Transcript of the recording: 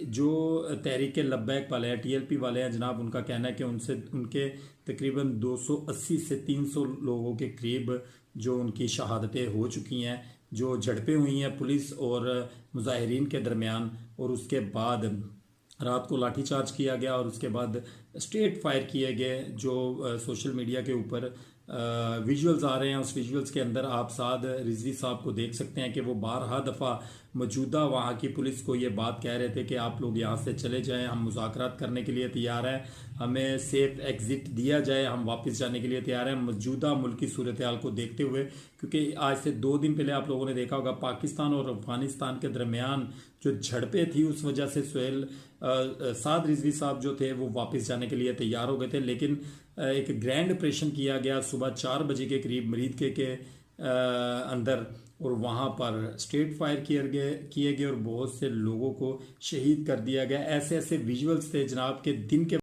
जो तहरीक लब्बैक वाले हैं, टीएलपी वाले हैं जनाब, उनका कहना है कि उनसे उनके तकरीबन 280 से 300 लोगों के करीब जो उनकी शहादतें हो चुकी हैं, जो झड़पें हुई हैं पुलिस और मुजाहिरीन के दरमियान, और उसके बाद रात को लाठीचार्ज किया गया और उसके बाद स्ट्रेट फायर किए गए। जो सोशल मीडिया के ऊपर विजुअल्स आ रहे हैं, उस विजुअल्स के अंदर आप साद रिजवी साहब को देख सकते हैं कि वो बारहा दफ़ा मौजूदा वहाँ की पुलिस को ये बात कह रहे थे कि आप लोग यहाँ से चले जाएं, हम मुज़ाकरात करने के लिए तैयार हैं, हमें सेफ एग्जिट दिया जाए, हम वापस जाने के लिए तैयार हैं मौजूदा मुल्की सूरत हाल को देखते हुए। क्योंकि आज से 2 दिन पहले आप लोगों ने देखा होगा पाकिस्तान और अफगानिस्तान के दरमियान जो झड़पें थी, उस वजह से साद रिजवी साहब जो थे वो वापस जाने के लिए तैयार हो गए थे, लेकिन एक ग्रैंड ऑपरेशन किया गया सुबह 4 बजे के करीब मरीद के अंदर, और वहाँ पर स्ट्रेट फायर किए गए और बहुत से लोगों को शहीद कर दिया गया। ऐसे ऐसे विजुअल्स थे जनाब के दिन के